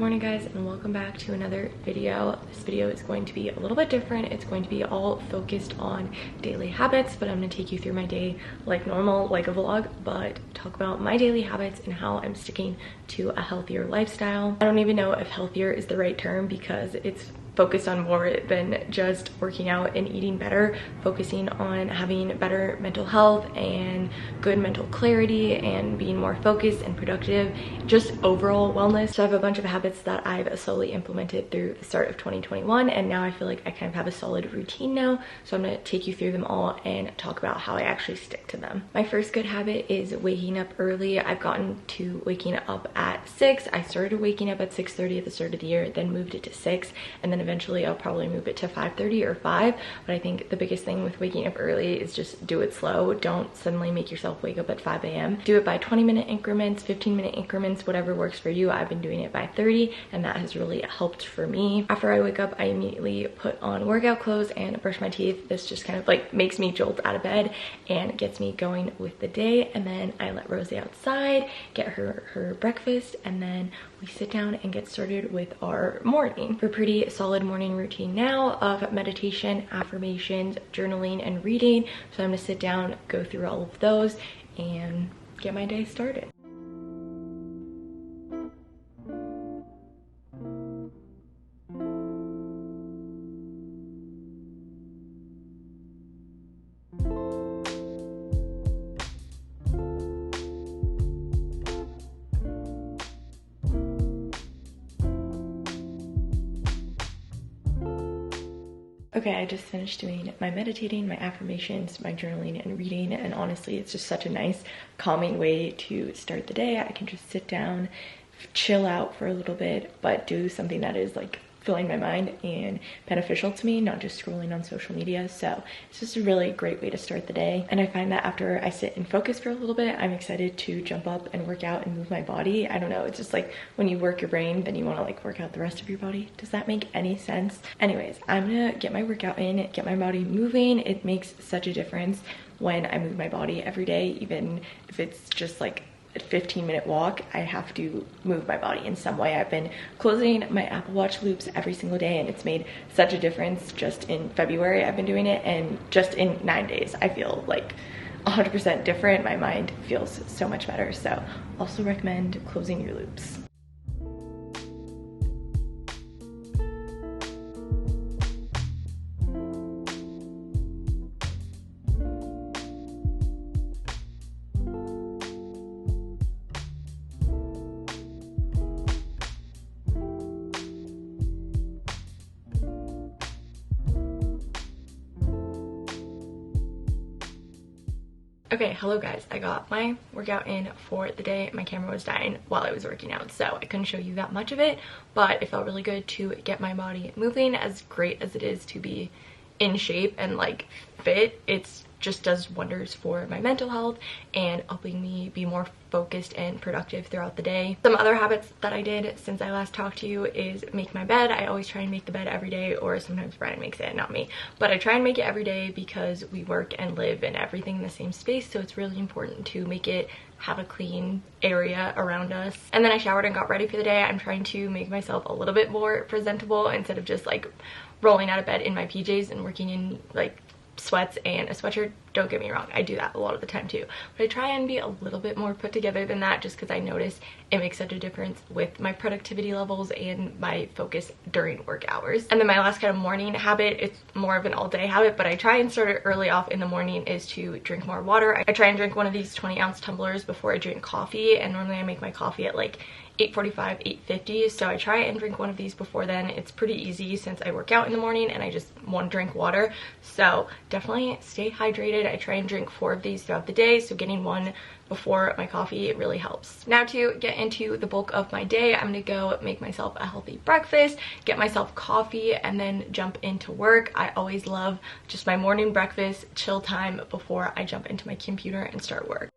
Morning guys, and welcome back to another video. This video is going to be a little bit different. It's going to be all focused on daily habits, but I'm going to take you through my day like normal, like a vlog, but talk about my daily habits and how I'm sticking to a healthier lifestyle. I don't even know if healthier is the right term because it's focused on more than just working out and eating better, focusing on having better mental health and good mental clarity and being more focused and productive, just overall wellness. So I have a bunch of habits that I've slowly implemented through the start of 2021, and now I feel like I kind of have a solid routine now. So I'm gonna take you through them all and talk about how I actually stick to them. My first good habit is waking up early. I've gotten to waking up at 6. I started waking up at 6:30 at the start of the year, then moved it to 6, and then eventually I'll probably move it to 5:30 or 5. But I think the biggest thing with waking up early is just do it slow. Don't suddenly make yourself wake up at 5 a.m. Do it by 20-minute increments, 15-minute increments, whatever works for you. I've been doing it by 30, and that has really helped for me. After I wake up, I immediately put on workout clothes and brush my teeth. This just kind of like makes me jolt out of bed and gets me going with the day. And then I let Rosie outside, get her breakfast, and then we sit down and get started with our morning. We're pretty solid morning routine now of meditation, affirmations, journaling, and reading. So I'm gonna sit down, go through all of those, and get my day started. Okay, I just finished doing my meditating, my affirmations, my journaling, and reading, and honestly, it's just such a nice, calming way to start the day. I can just sit down, chill out for a little bit, but do something that is like filling my mind and beneficial to me, not just scrolling on social media. So it's just a really great way to start the day. And I find that after I sit and focus for a little bit, I'm excited to jump up and work out and move my body. I don't know, it's just like when you work your brain, then you want to like work out the rest of your body. Does that make any sense? Anyways, I'm gonna get my workout in, get my body moving. It makes such a difference when I move my body every day, even if it's just like a 15-minute walk. I have to move my body in some way. I've been closing my Apple Watch loops every single day, and it's made such a difference. Just in February I've been doing it, and just in 9 days I feel like 100% different. My mind feels so much better. So also recommend closing your loops. Okay, hello guys. I got my workout in for the day. My camera was dying while I was working out, so I couldn't show you that much of it, but it felt really good to get my body moving. As great as it is to be in shape and like fit, it's just does wonders for my mental health and helping me be more focused and productive throughout the day. Some other habits that I did since I last talked to you is make my bed. I always try and make the bed every day, or sometimes Brian makes it, not me, but I try and make it every day because we work and live and everything in the same space, so it's really important to make it have a clean area around us. And then I showered and got ready for the day. I'm trying to make myself a little bit more presentable instead of just like rolling out of bed in my PJs and working in like sweats and a sweatshirt. Don't get me wrong, I do that a lot of the time too, but I try and be a little bit more put together than that, just because I notice it makes such a difference with my productivity levels and my focus during work hours. And then my last kind of morning habit, it's more of an all-day habit, but I try and start it early off in the morning, is to drink more water. I try and drink one of these 20-ounce tumblers before I drink coffee, and normally I make my coffee at like 8:45, 8:50, so I try and drink one of these before then. It's pretty easy since I work out in the morning and I just want to drink water, so definitely stay hydrated. I try and drink 4 of these throughout the day, so getting one before my coffee, it really helps. Now to get into the bulk of my day, I'm gonna go make myself a healthy breakfast, get myself coffee, and then jump into work. I always love just my morning breakfast, chill time before I jump into my computer and start work.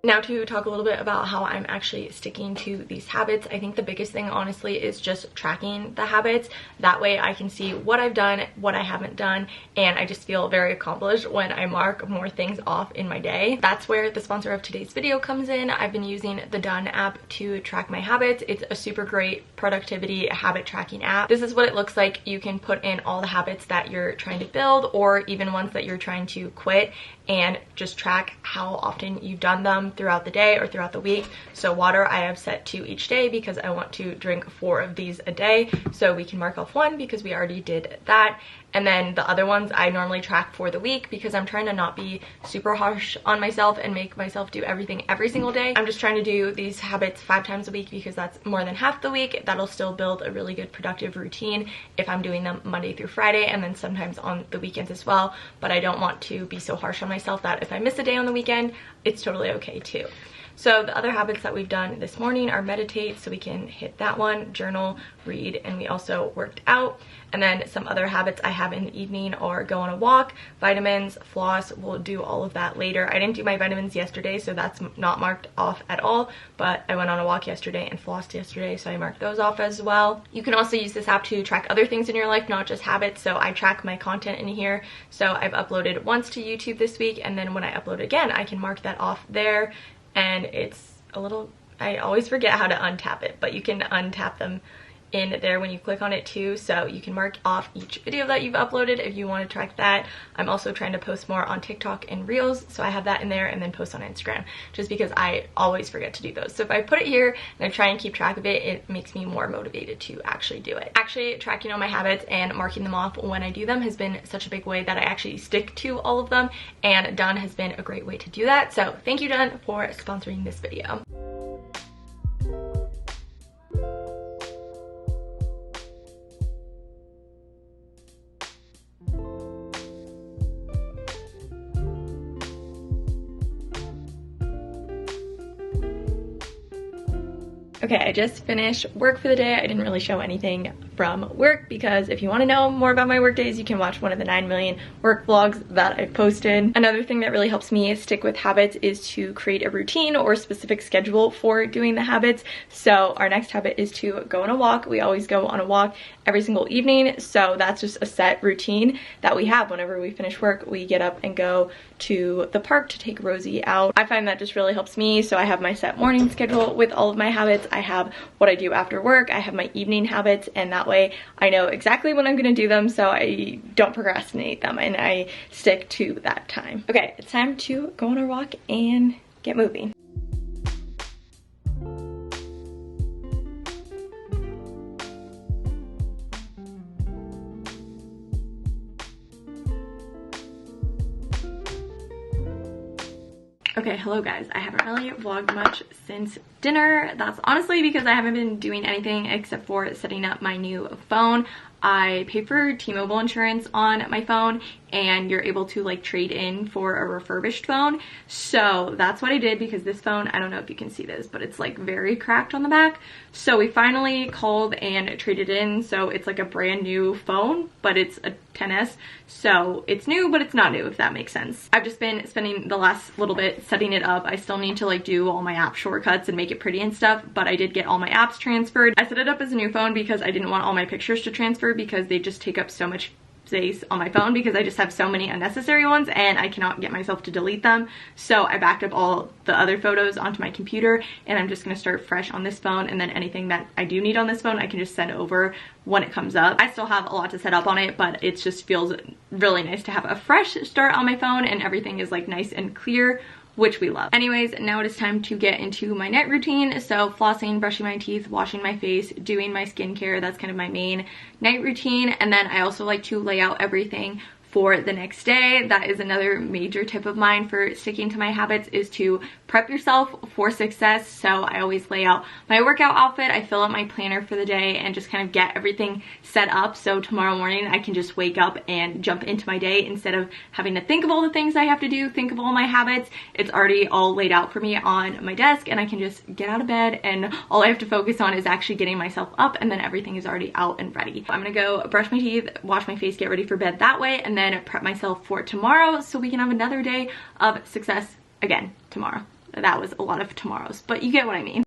Now to talk a little bit about how I'm actually sticking to these habits. I think the biggest thing honestly is just tracking the habits. That way I can see what I've done, what I haven't done, and I just feel very accomplished when I mark more things off in my day. That's where the sponsor of today's video comes in. I've been using the Done app to track my habits. It's a super great productivity habit tracking app. This is what it looks like. You can put in all the habits that you're trying to build or even ones that you're trying to quit and just track how often you've done them throughout the day or throughout the week. So water I have set to each day because I want to drink 4 of these a day. So we can mark off 1 because we already did that. And then the other ones I normally track for the week because I'm trying to not be super harsh on myself and make myself do everything every single day. I'm just trying to do these habits 5 times a week because that's more than half the week. That'll still build a really good productive routine if I'm doing them Monday through Friday and then sometimes on the weekends as well. But I don't want to be so harsh on myself that if I miss a day on the weekend, it's totally okay too. So the other habits that we've done this morning are meditate, so we can hit that one, journal, read, and we also worked out. And then some other habits I have in the evening are go on a walk, vitamins, floss. We'll do all of that later. I didn't do my vitamins yesterday, so that's not marked off at all, but I went on a walk yesterday and flossed yesterday, so I marked those off as well. You can also use this app to track other things in your life, not just habits. So I track my content in here. So I've uploaded once to YouTube this week, and then when I upload again, I can mark that off there. And it's a little, I always forget how to untap it, but you can untap them in there when you click on it too. So you can mark off each video that you've uploaded if you want to track that. I'm also trying to post more on TikTok and Reels, so I have that in there, and then post on Instagram just because I always forget to do those. So if I put it here and I try and keep track of it, it makes me more motivated to actually do it. Actually tracking all my habits and marking them off when I do them has been such a big way that I actually stick to all of them, and Done has been a great way to do that. So thank you, Done, for sponsoring this video. Okay, I just finished work for the day. I didn't really show anything from work because if you want to know more about my work days, you can watch one of the 9 million work vlogs that I've posted. Another thing that really helps me stick with habits is to create a routine or specific schedule for doing the habits. So our next habit is to go on a walk. We always go on a walk every single evening. So that's just a set routine that we have. Whenever we finish work, we get up and go to the park to take Rosie out. I find that just really helps me. So I have my set morning schedule with all of my habits. I have what I do after work. I have my evening habits, and that way I know exactly when I'm going to do them, so I don't procrastinate them and I stick to that time. Okay, it's time to go on our walk and get moving. Okay, hello guys. I haven't really vlogged much since dinner. That's honestly because I haven't been doing anything except for setting up my new phone. I paid for T-Mobile insurance on my phone, and you're able to like trade in for a refurbished phone. So that's what I did because this phone, I don't know if you can see this, but it's like very cracked on the back. So we finally called and traded in. So it's like a brand new phone, but it's a 10s. So it's new, but it's not new, if that makes sense. I've just been spending the last little bit setting it up. I still need to like do all my app shortcuts and make it pretty and stuff, but I did get all my apps transferred. I set it up as a new phone because I didn't want all my pictures to transfer because they just take up so much space on my phone because I just have so many unnecessary ones and I cannot get myself to delete them. So I backed up all the other photos onto my computer, and I'm just going to start fresh on this phone, and then anything that I do need on this phone I can just send over when it comes up. I still have a lot to set up on it, but it just feels really nice to have a fresh start on my phone and everything is like nice and clear, which we love. Anyways, now it is time to get into my night routine. So flossing, brushing my teeth, washing my face, doing my skincare. That's kind of my main night routine. And then I also like to lay out everything for the next day. That is another major tip of mine for sticking to my habits, is to prep yourself for success. So I always lay out my workout outfit, I fill out my planner for the day, and just kind of get everything set up so tomorrow morning I can just wake up and jump into my day instead of having to think of all the things I have to do, think of all my habits. It's already all laid out for me on my desk, and I can just get out of bed, and all I have to focus on is actually getting myself up, and then everything is already out and ready. I'm gonna go brush my teeth, wash my face, get ready for bed that way, and then prep myself for tomorrow so we can have another day of success again tomorrow. that was a lot of tomorrows, but you get what I mean.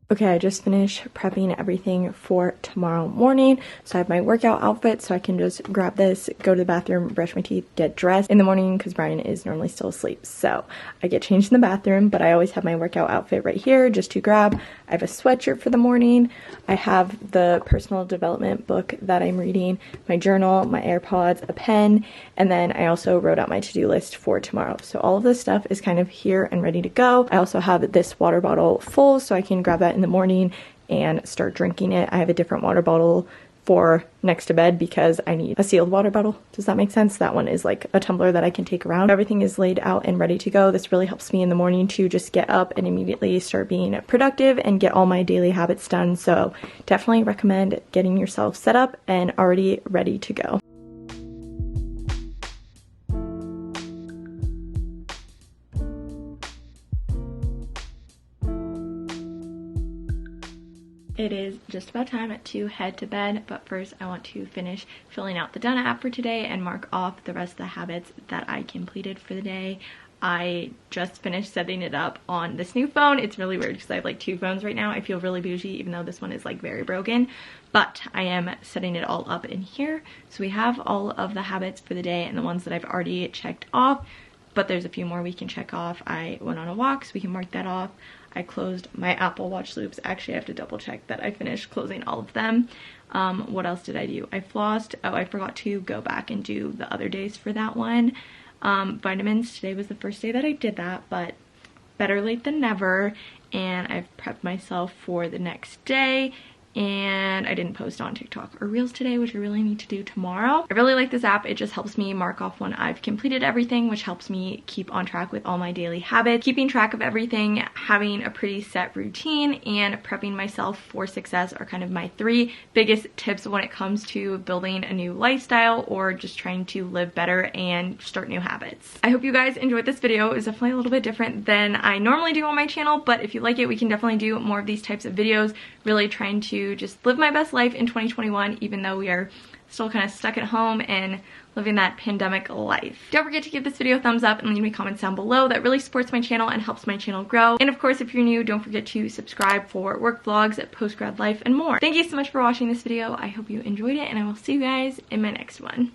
Okay, I just finished prepping everything for tomorrow morning. So I have my workout outfit, so I can just grab this, go to the bathroom, brush my teeth, get dressed in the morning because Brian is normally still asleep. So I get changed in the bathroom, but I always have my workout outfit right here just to grab. I have a sweatshirt for the morning. I have the personal development book that I'm reading, my journal, my AirPods, a pen, and then I also wrote out my to-do list for tomorrow. So all of this stuff is kind of here and ready to go. I also have this water bottle full, so I can grab that in the morning and start drinking it. I have a different water bottle for next to bed because I need a sealed water bottle. Does that make sense? That one is like a tumbler that I can take around. Everything is laid out and ready to go. This really helps me in the morning to just get up and immediately start being productive and get all my daily habits done. So definitely recommend getting yourself set up and already ready to go. It is just about time to head to bed, but first I want to finish filling out the Done app for today and mark off the rest of the habits that I completed for the day. I just finished setting it up on this new phone. It's really weird because I have like two phones right now. I feel really bougie even though this one is like very broken, but I am setting it all up in here. So we have all of the habits for the day and the ones that I've already checked off, but there's a few more we can check off. I went on a walk, so we can mark that off. I closed my Apple Watch loops. Actually, I have to double check that I finished closing all of them. What else did I do? I flossed. Oh, I forgot to go back and do the other days for that one. Vitamins, today was the first day that I did that, but better late than never. And I've prepped myself for the next day. And I didn't post on TikTok or Reels today, which I really need to do tomorrow. I really like this app. It just helps me mark off when I've completed everything, which helps me keep on track with all my daily habits. Keeping track of everything, having a pretty set routine, and prepping myself for success are kind of my three biggest tips when it comes to building a new lifestyle or just trying to live better and start new habits. I hope you guys enjoyed this video. It was definitely a little bit different than I normally do on my channel, but if you like it, we can definitely do more of these types of videos, really trying to just live my best life in 2021, even though we are still kind of stuck at home and living that pandemic life. Don't forget to give this video a thumbs up and leave me comments down below. That really supports my channel and helps my channel grow. And of course, if you're new, don't forget to subscribe for work vlogs, post-grad life, and more. Thank you so much for watching this video. I hope you enjoyed it, and I will see you guys in my next one.